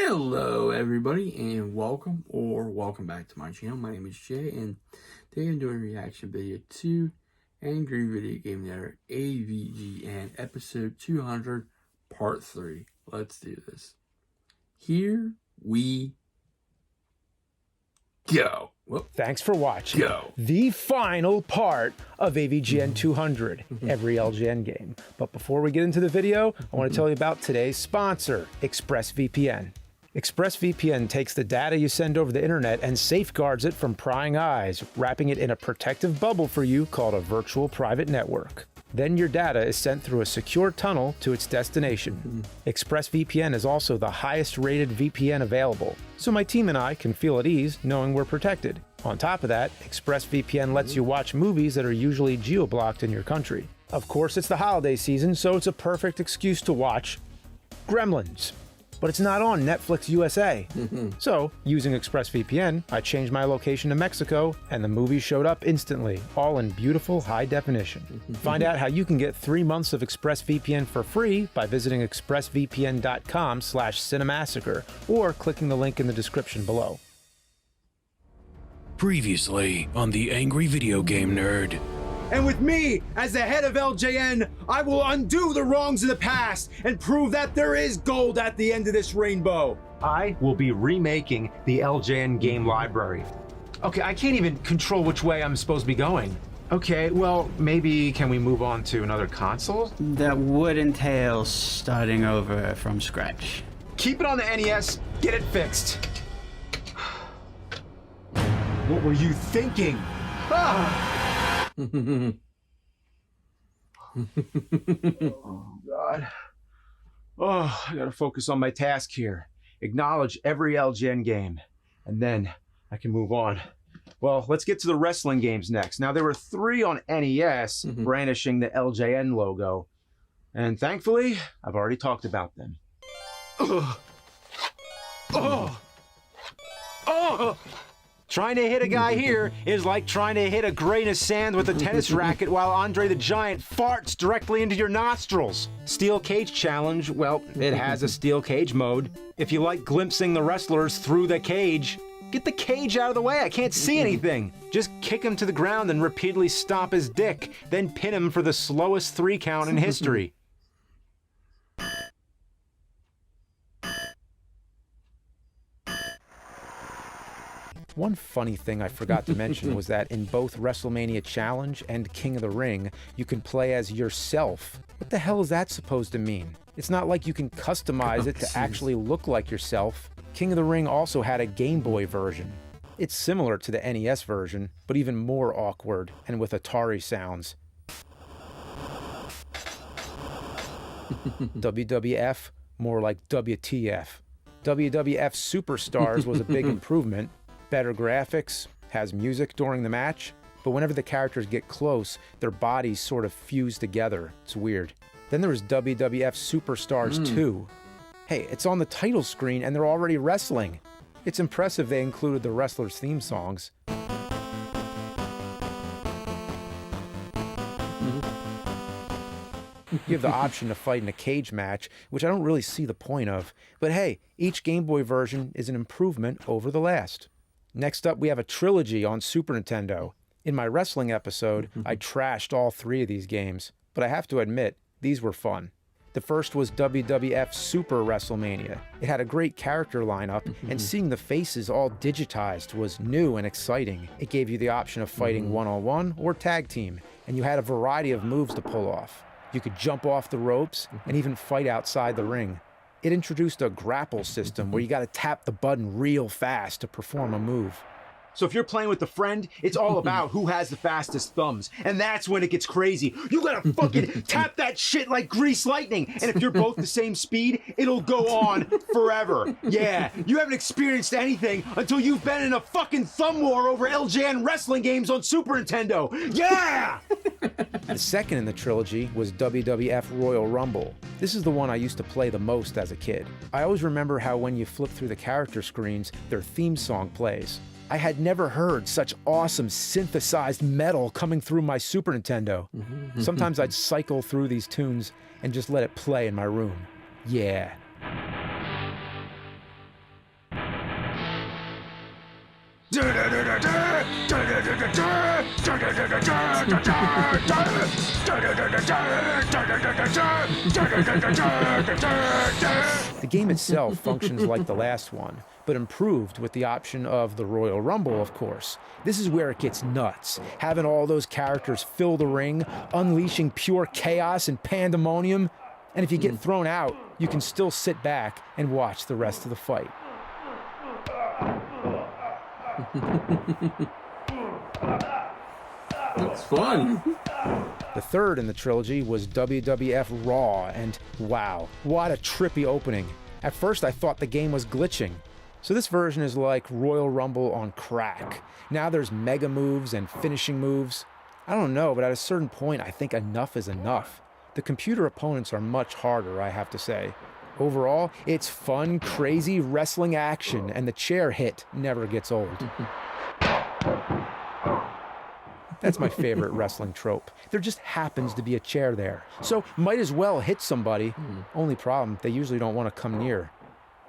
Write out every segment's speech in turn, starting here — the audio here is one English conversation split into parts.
Hello everybody and welcome back to my channel. My name is Jay and today I'm doing a reaction video to Angry Video Game Network Avgn episode 200 part 3. Let's do this. Here we go. Whoop. Thanks for watching. Go. The final part of Avgn 200, every LGN game. But before we get into the video, I want to tell you about today's sponsor, ExpressVPN. ExpressVPN takes the data you send over the internet and safeguards it from prying eyes, wrapping it in a protective bubble for you called a virtual private network. Then your data is sent through a secure tunnel to its destination. ExpressVPN is also the highest rated VPN available, so my team and I can feel at ease knowing we're protected. On top of that, ExpressVPN lets you watch movies that are usually geo-blocked in your country. Of course, it's the holiday season, so it's a perfect excuse to watch Gremlins. But it's not on Netflix USA. So, using ExpressVPN, I changed my location to Mexico, and the movie showed up instantly, all in beautiful high definition. Find out how you can get 3 months of ExpressVPN for free by visiting expressvpn.com/Cinemassacre or clicking the link in the description below. Previously on the Angry Video Game Nerd. And with me as the head of LJN, I will undo the wrongs of the past and prove that there is gold at the end of this rainbow. I will be remaking the LJN game library. Okay, I can't even control which way I'm supposed to be going. Okay, well, maybe can we move on to another console? That would entail starting over from scratch. Keep it on the NES, get it fixed. What were you thinking? Ah! Oh, God. Oh, I gotta focus on my task here. Acknowledge every LGN game, and then I can move on. Well, let's get to the wrestling games next. Now, there were 3 on NES brandishing the LJN logo, and thankfully, I've already talked about them. Oh! Trying to hit a guy here is like trying to hit a grain of sand with a tennis racket while Andre the Giant farts directly into your nostrils. Steel Cage Challenge, well, it has a steel cage mode. If you like glimpsing the wrestlers through the cage, get the cage out of the way, I can't see anything. Just kick him to the ground and repeatedly stomp his dick, then pin him for the slowest 3 count in history. One funny thing I forgot to mention was that in both WrestleMania Challenge and King of the Ring, you can play as yourself. What the hell is that supposed to mean? It's not like you can customize it to actually look like yourself. King of the Ring also had a Game Boy version. It's similar to the NES version, but even more awkward and with Atari sounds. WWF, more like WTF. WWF Superstars was a big improvement. Better graphics, has music during the match, but whenever the characters get close, their bodies sort of fuse together. It's weird. Then there was WWF Superstars 2. Hey, it's on the title screen and they're already wrestling. It's impressive they included the wrestlers' theme songs. You have the option to fight in a cage match, which I don't really see the point of, but hey, each Game Boy version is an improvement over the last. Next up, we have a trilogy on Super Nintendo. In my wrestling episode, I trashed all 3 of these games, but I have to admit, these were fun. The first was WWF Super WrestleMania. It had a great character lineup, and seeing the faces all digitized was new and exciting. It gave you the option of fighting one-on-one or tag team, and you had a variety of moves to pull off. You could jump off the ropes and even fight outside the ring. It introduced a grapple system where you got to tap the button real fast to perform a move. So if you're playing with a friend, it's all about who has the fastest thumbs. And that's when it gets crazy. You gotta fucking tap that shit like grease lightning. And if you're both the same speed, it'll go on forever. Yeah, you haven't experienced anything until you've been in a fucking thumb war over LJN wrestling games on Super Nintendo. Yeah! The second in the trilogy was WWF Royal Rumble. This is the one I used to play the most as a kid. I always remember how when you flip through the character screens, their theme song plays. I had never heard such awesome synthesized metal coming through my Super Nintendo. Sometimes I'd cycle through these tunes and just let it play in my room. Yeah. The game itself functions like the last one, but improved with the option of the Royal Rumble, of course. This is where it gets nuts, having all those characters fill the ring, unleashing pure chaos and pandemonium. And if you get thrown out, you can still sit back and watch the rest of the fight. That's fun. The third in the trilogy was WWF Raw, and wow, what a trippy opening. At first I thought the game was glitching. So this version is like Royal Rumble on crack. Now there's mega moves and finishing moves. I don't know, but at a certain point I think enough is enough. The computer opponents are much harder, I have to say. Overall, it's fun, crazy wrestling action, and the chair hit never gets old. That's my favorite wrestling trope. There just happens to be a chair there. So might as well hit somebody. Only problem, they usually don't want to come near.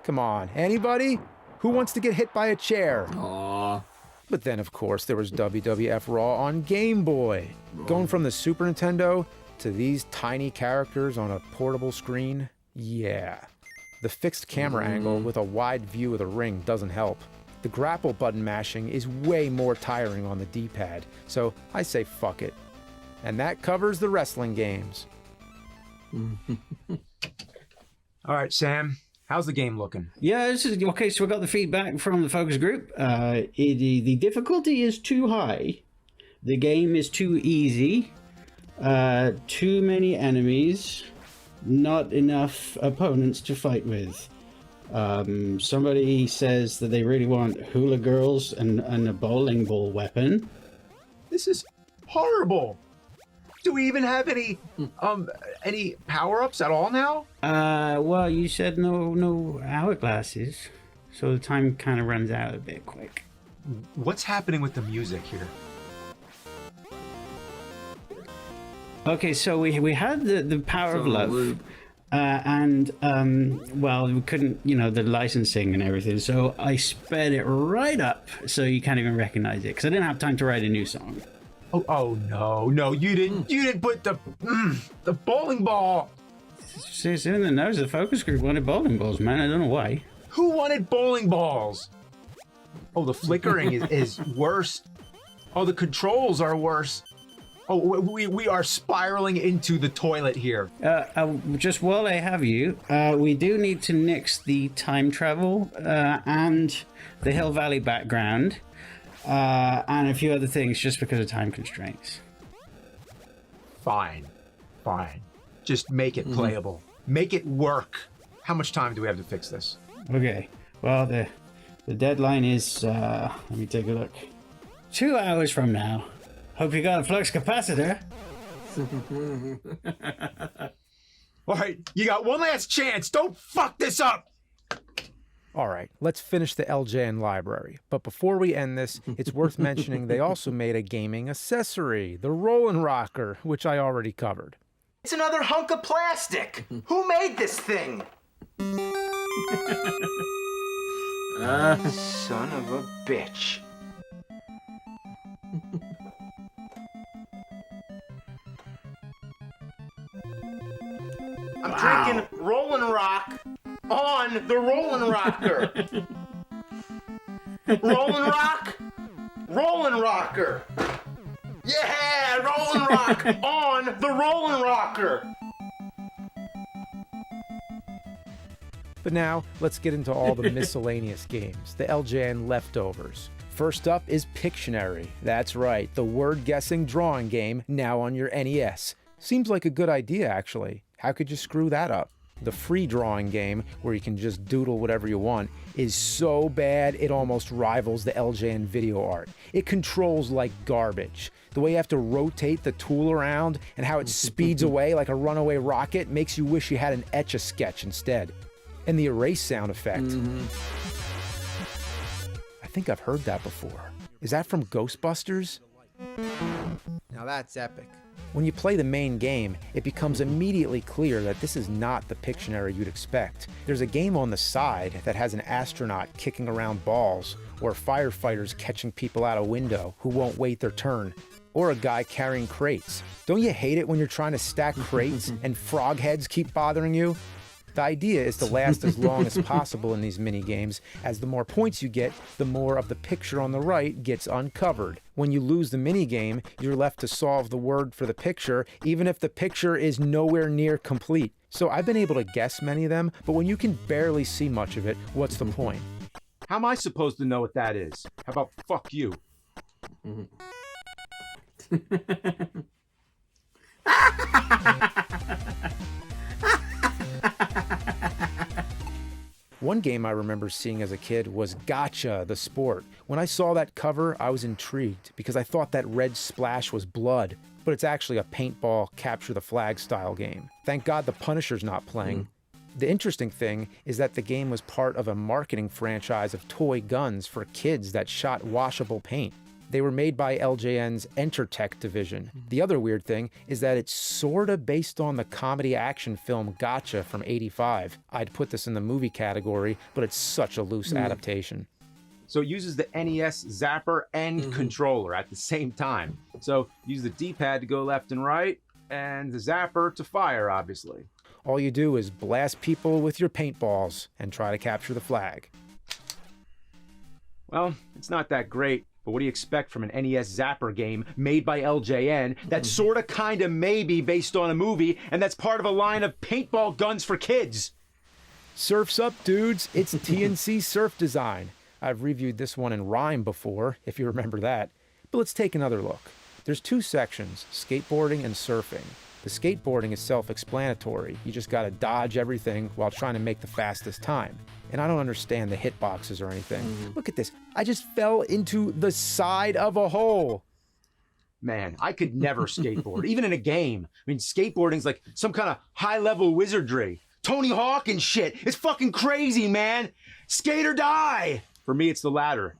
Come on, anybody? Who wants to get hit by a chair? Aww. But then, of course, there was WWF Raw on Game Boy. Going from the Super Nintendo to these tiny characters on a portable screen, yeah. The fixed camera angle with a wide view of the ring doesn't help. The grapple button mashing is way more tiring on the D-pad, so I say fuck it. And that covers the wrestling games. All right, Sam, how's the game looking? Yeah, this is okay. So we got the feedback from the focus group. The difficulty is too high. The game is too easy. Too many enemies. Not enough opponents to fight with. Somebody says that they really want hula girls and a bowling ball weapon. This is horrible. Do we even have any power-ups at all now? Well, you said no hourglasses, so the time kind of runs out a bit quick. What's happening with the music here? Okay, so we had the power of love, and well, we couldn't, the licensing and everything. So I sped it right up so you can't even recognize it because I didn't have time to write a new song. Oh no, you didn't put the bowling ball. It's in the nose. The focus group wanted bowling balls, man. I don't know why. Who wanted bowling balls? Oh, the flickering is worse. Oh, the controls are worse. Oh, we are spiraling into the toilet here. Just while I have you, we do need to nix the time travel and the Hill Valley background and a few other things just because of time constraints. Fine. Just make it playable. Make it work. How much time do we have to fix this? Okay. Well, the deadline is, let me take a look. 2 hours from now. Hope you got a flux capacitor. All right, you got one last chance. Don't fuck this up. All right, let's finish the LJN library. But before we end this, it's worth mentioning they also made a gaming accessory, the Rollin' Rocker, which I already covered. It's another hunk of plastic. Who made this thing? Son of a bitch. I'm drinking Rollin' Rock on the Rollin' Rocker. Rollin' Rock, Rollin' Rocker. Yeah, Rollin' Rock on the Rollin' Rocker. But now, let's get into all the miscellaneous games, the LJN leftovers. First up is Pictionary. That's right, the word-guessing drawing game now on your NES. Seems like a good idea, actually. How could you screw that up? The free drawing game, where you can just doodle whatever you want, is so bad it almost rivals the LJN video art. It controls like garbage. The way you have to rotate the tool around and how it speeds away like a runaway rocket makes you wish you had an Etch-a-Sketch instead. And the erase sound effect. I think I've heard that before. Is that from Ghostbusters? Now that's epic. When you play the main game, it becomes immediately clear that this is not the Pictionary you'd expect. There's a game on the side that has an astronaut kicking around balls, or firefighters catching people out a window who won't wait their turn, or a guy carrying crates. Don't you hate it when you're trying to stack crates and frog heads keep bothering you? The idea is to last as long as possible in these mini games, as the more points you get, the more of the picture on the right gets uncovered. When you lose the mini game, you're left to solve the word for the picture, even if the picture is nowhere near complete. So I've been able to guess many of them, but when you can barely see much of it, what's the point? How am I supposed to know what that is? How about fuck you? One game I remember seeing as a kid was Gotcha, the sport. When I saw that cover, I was intrigued because I thought that red splash was blood, but it's actually a paintball capture the flag style game. Thank God the Punisher's not playing. The interesting thing is that the game was part of a marketing franchise of toy guns for kids that shot washable paint. They were made by LJN's Entertech division. The other weird thing is that it's sorta based on the comedy action film Gotcha from '85. I'd put this in the movie category, but it's such a loose adaptation. So it uses the NES zapper and controller at the same time. So use the D-pad to go left and right, and the zapper to fire, obviously. All you do is blast people with your paintballs and try to capture the flag. Well, it's not that great. But what do you expect from an NES Zapper game made by LJN that's sorta kinda maybe based on a movie and that's part of a line of paintball guns for kids? Surf's up, dudes. It's T&C Surf Design. I've reviewed this one in rhyme before, if you remember that. But let's take another look. There's two sections, skateboarding and surfing. The skateboarding is self-explanatory. You just gotta dodge everything while trying to make the fastest time. And I don't understand the hitboxes or anything. Look at this. I just fell into the side of a hole. Man, I could never skateboard, even in a game. I mean, skateboarding's like some kind of high-level wizardry. Tony Hawk and shit. It's fucking crazy, man. Skate or die. For me, it's the latter.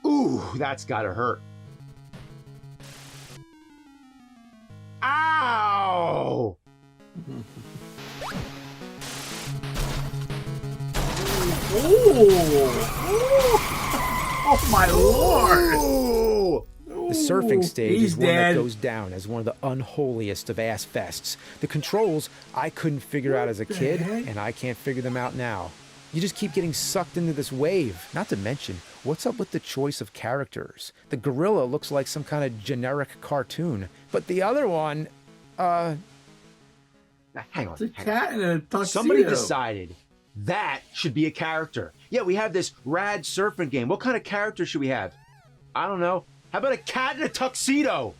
Ooh, that's gotta hurt. Ow! Oh my lord! The surfing stage He's is one dead. that goes down as one of the unholiest of ass fests. The controls I couldn't figure out as a kid, and I can't figure them out now. You just keep getting sucked into this wave. Not to mention, what's up with the choice of characters? The gorilla looks like some kind of generic cartoon, but the other one, Now, hang on. It's a cat in a tuxedo. Somebody decided that should be a character. Yeah, we have this rad surfing game. What kind of character should we have? I don't know. How about a cat in a tuxedo?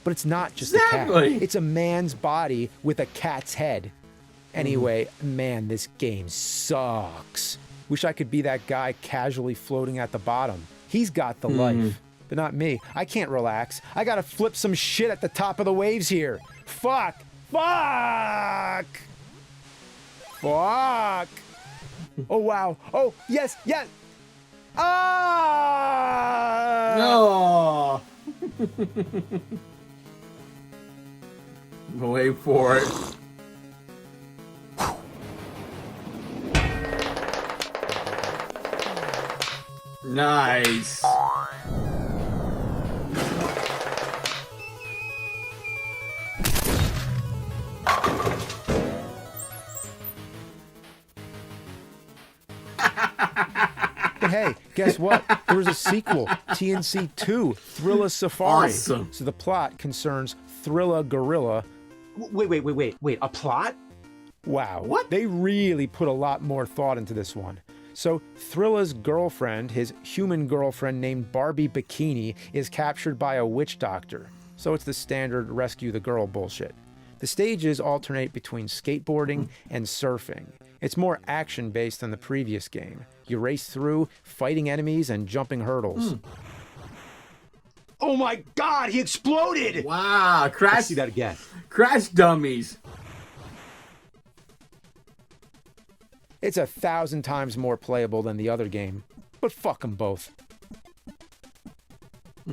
but it's not just a cat. Exactly. It's a man's body with a cat's head. Anyway, man, this game sucks. Wish I could be that guy casually floating at the bottom. He's got the life, but not me. I can't relax. I gotta flip some shit at the top of the waves here. Fuck! Fuck! Fuck! Oh, wow. Oh, yes, yes! Ah! No. Wait for it. Nice. But hey, guess what? There was a sequel, T&C 2, Thrilla Safari. Awesome. So the plot concerns Thrilla Gorilla. Wait, a plot? Wow. What? They really put a lot more thought into this one. So Thrilla's girlfriend, his human girlfriend named Barbie Bikini, is captured by a witch doctor. So it's the standard rescue the girl bullshit. The stages alternate between skateboarding and surfing. It's more action-based than the previous game. You race through, fighting enemies and jumping hurdles. Oh my god, he exploded! Wow. Let's Crash. see that again. Crash Dummies. It's 1,000 times more playable than the other game, but fuck them both.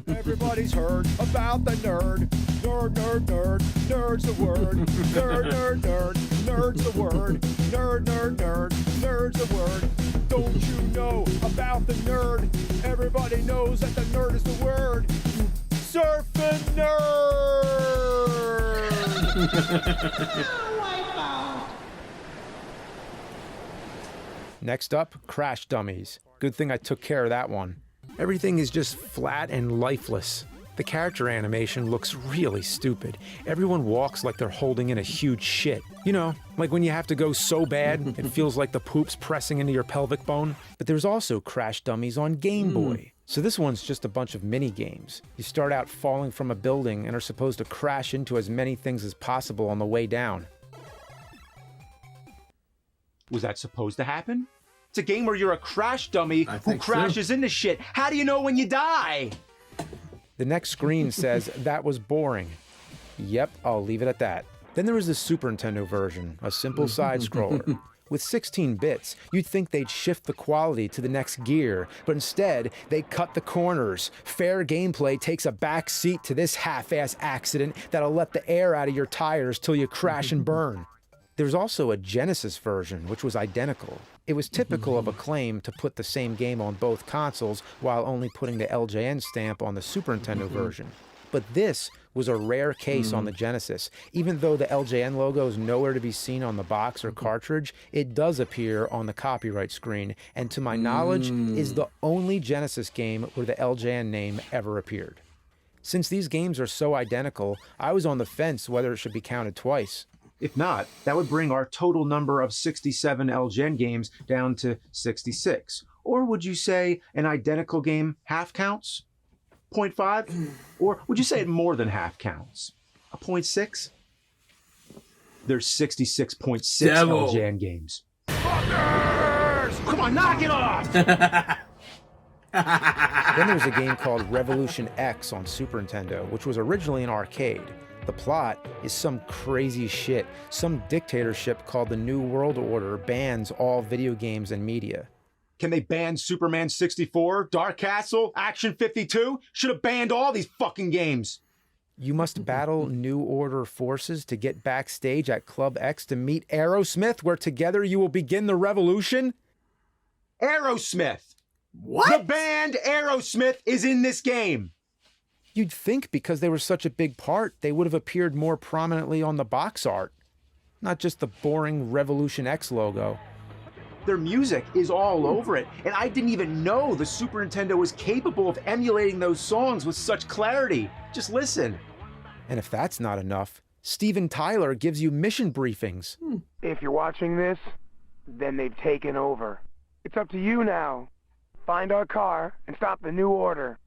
Everybody's heard about the nerd. Nerd, nerd, nerd. Nerd's the word. Nerd, nerd, nerd. Nerd's the word. Nerd, nerd, nerd. Nerd's the word. Don't you know about the nerd? Everybody knows that the nerd is the word. Surfing nerd! Next up, Crash Dummies. Good thing I took care of that one. Everything is just flat and lifeless. The character animation looks really stupid. Everyone walks like they're holding in a huge shit. You know, like when you have to go so bad, it feels like the poop's pressing into your pelvic bone. But there's also Crash Dummies on Game Boy. So this one's just a bunch of mini games. You start out falling from a building and are supposed to crash into as many things as possible on the way down. Was that supposed to happen? It's a game where you're a crash dummy who crashes into shit. How do you know when you die? The next screen says, that was boring. Yep, I'll leave it at that. Then there was the Super Nintendo version, a simple side-scroller. With 16 bits, you'd think they'd shift the quality to the next gear, but instead, they cut the corners. Fair gameplay takes a back seat to this half-ass accident that'll let the air out of your tires till you crash and burn. There's also a Genesis version, which was identical. It was typical of Acclaim to put the same game on both consoles while only putting the LJN stamp on the Super Nintendo version. But this was a rare case on the Genesis. Even though the LJN logo is nowhere to be seen on the box or cartridge, it does appear on the copyright screen, and to my knowledge, is the only Genesis game where the LJN name ever appeared. Since these games are so identical, I was on the fence whether it should be counted twice. If not, that would bring our total number of 67 LGN games down to 66. Or would you say an identical game half counts? 0.5? Or would you say it more than half counts? A 0.6? There's 66.6 LGN games. Fuckers! Come on, knock it off! Then there's a game called Revolution X on Super Nintendo, which was originally an arcade. The plot is some crazy shit. Some dictatorship called the New World Order bans all video games and media. Can they ban Superman 64, Dark Castle, Action 52? Should have banned all these fucking games. You must battle New Order forces to get backstage at Club X to meet Aerosmith, where together you will begin the revolution? Aerosmith! What? The band Aerosmith is in this game. You'd think because they were such a big part, they would have appeared more prominently on the box art. Not just the boring Revolution X logo. Their music is all over it, and I didn't even know the Super Nintendo was capable of emulating those songs with such clarity. Just listen. And if that's not enough, Steven Tyler gives you mission briefings. If you're watching this, then they've taken over. It's up to you now. Find our car and stop the New Order.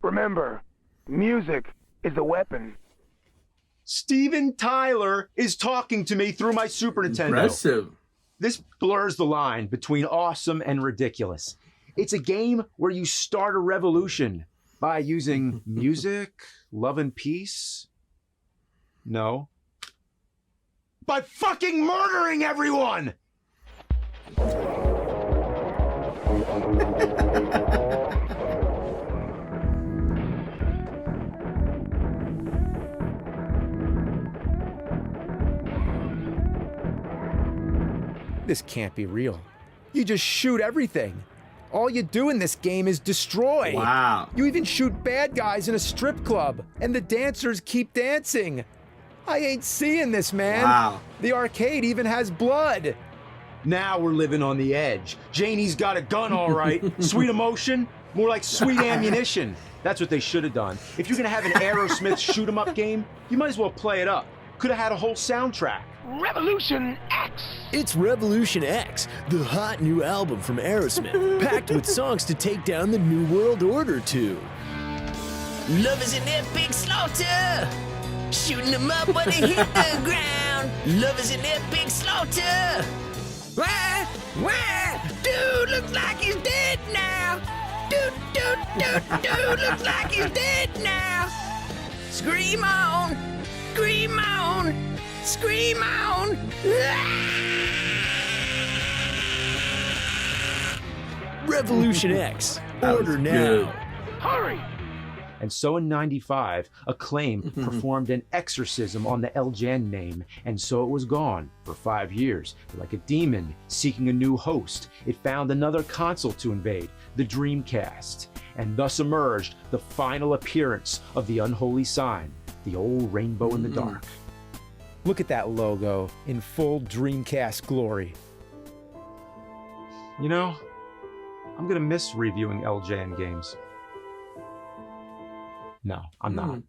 Remember, music is a weapon. Steven Tyler is talking to me through my Super Nintendo. Impressive. This blurs the line between awesome and ridiculous. It's a game where you start a revolution by using music, love and peace. No. By fucking murdering everyone! This can't be real. You just shoot everything. All you do in this game is destroy. Wow. You even shoot bad guys in a strip club, and the dancers keep dancing. I ain't seeing this, man. Wow. The arcade even has blood. Now we're living on the edge. Janie's got a gun, all right. Sweet emotion? More like sweet ammunition. That's what they should have done. If you're gonna have an Aerosmith shoot-'em-up game, you might as well play it up. Could have had a whole soundtrack. Revolution X! It's Revolution X, the hot new album from Aerosmith, packed with songs to take down the New World Order to. Love is an epic slaughter, shooting them up when they hit the ground. Love is an epic slaughter. Wah, wah, dude looks like he's dead now. Dude, looks like he's dead now. Scream on, scream on. Scream on! Revolution X. Order now. good. Hurry! And so in 95, Acclaim performed an exorcism on the LJN name, and so it was gone for 5 years. Like a demon seeking a new host, it found another console to invade, the Dreamcast, and thus emerged the final appearance of the unholy sign, the old rainbow in the dark. Look at that logo in full Dreamcast glory. You know, I'm gonna miss reviewing LJN games. No, I'm not.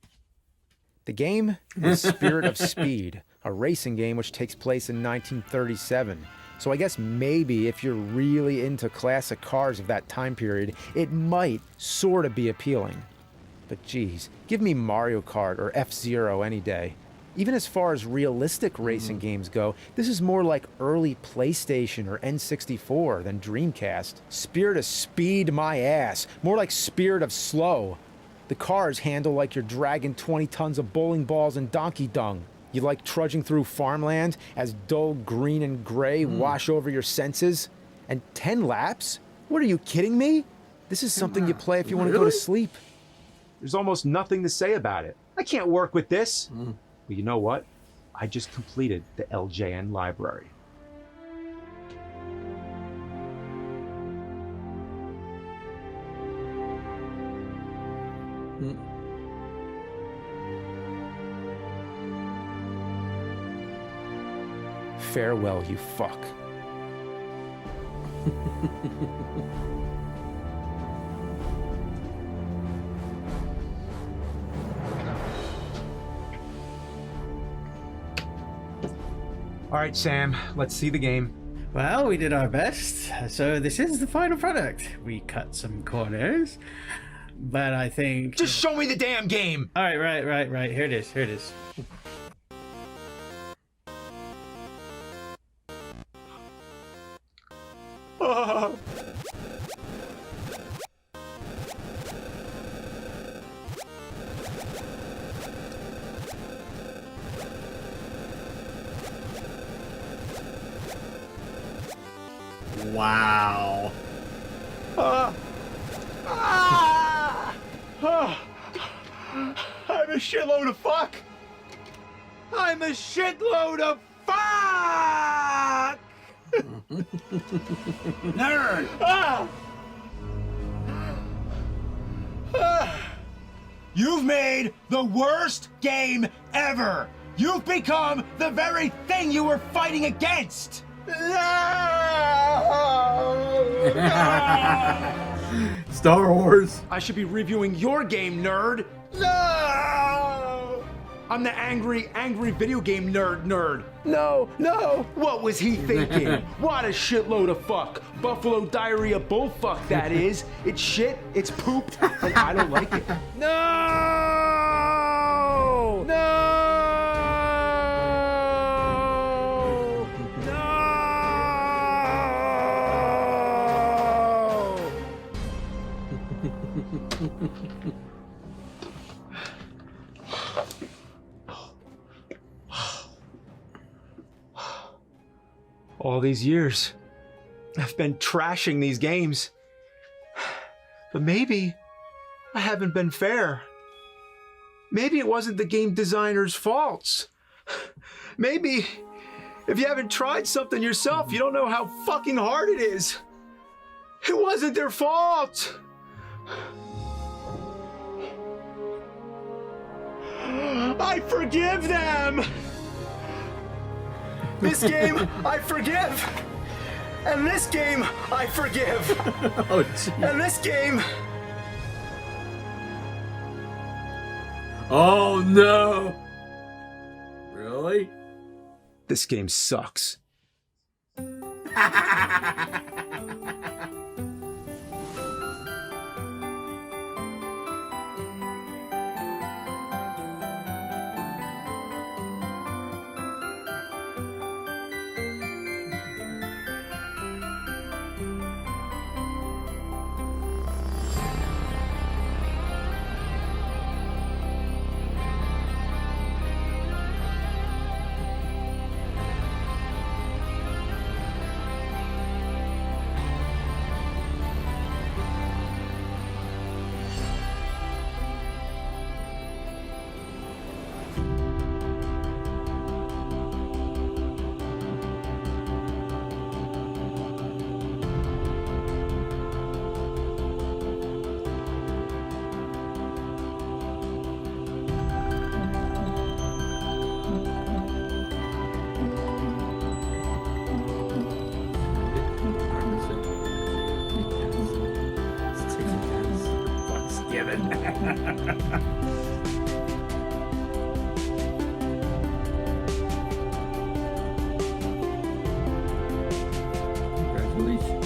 The game is Spirit of Speed, a racing game which takes place in 1937. So I guess maybe if you're really into classic cars of that time period, it might sort of be appealing. But geez, give me Mario Kart or F-Zero any day. Even as far as realistic racing games go, this is more like early PlayStation or N64 than Dreamcast. Spirit of Speed my ass, more like Spirit of Slow. The cars handle like you're dragging 20 tons of bowling balls and donkey dung. You like trudging through farmland as dull green and gray wash over your senses? And 10 laps? What, are you kidding me? This is something you play if you want to go to sleep. There's almost nothing to say about it. I can't work with this. Well, you know what? I just completed the LJN library. Farewell, you fuck. All right, Sam, let's see the game. Well, we did our best. So this is the final product. We cut some corners, but I think... Just show me the damn game! All right, right. Here it is. Wow. I'm a shitload of fuck! I'm a shitload of fuck! Nerd! You've made the worst game ever! You've become the very thing you were fighting against! Star Wars. I should be reviewing your game, nerd! No! I'm the angry video game nerd. No! What was he thinking? What a shitload of fuck. Buffalo diarrhea bullfuck, that is. It's shit, it's poop, and I don't like it. No! All these years, I've been trashing these games. But maybe I haven't been fair. Maybe it wasn't the game designer's faults. Maybe if you haven't tried something yourself, you don't know how fucking hard it is. It wasn't their fault. I forgive them. This game, I forgive. And this game, I forgive. Oh, geez. And this game... Oh, no. Really? This game sucks. Congratulations.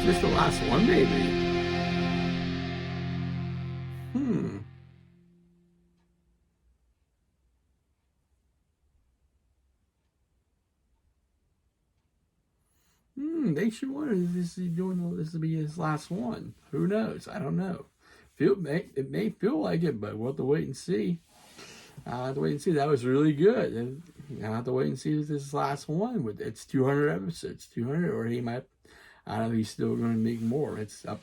Just the last one, maybe. They should want this is doing this to be his last one. Who knows? I don't know. It may feel like it, but we'll have to wait and see. I have to wait and see. That was really good. And I have to wait and see if this last one with it's 200 episodes, 200, or he might. I don't know. He's still going to make more. It's up.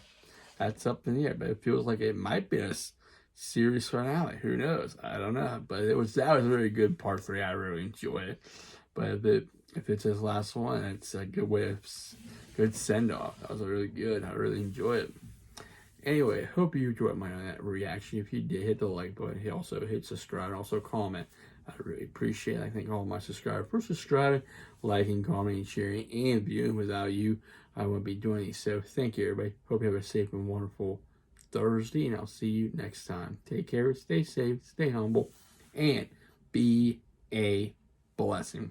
That's up in the air. But it feels like it might be a series finale. Who knows? I don't know. But that was a very good part for me. I really enjoy it. But if it's his last one, it's a good way of good send off. That was really good. I really enjoy it. Anyway, hope you enjoyed my reaction. If you did, hit the like button. Also hit subscribe and also comment. I really appreciate it. I thank all my subscribers for subscribing, liking, commenting, sharing, and viewing. Without you, I wouldn't be doing these. So thank you, everybody. Hope you have a safe and wonderful Thursday, and I'll see you next time. Take care, stay safe, stay humble, and be a blessing.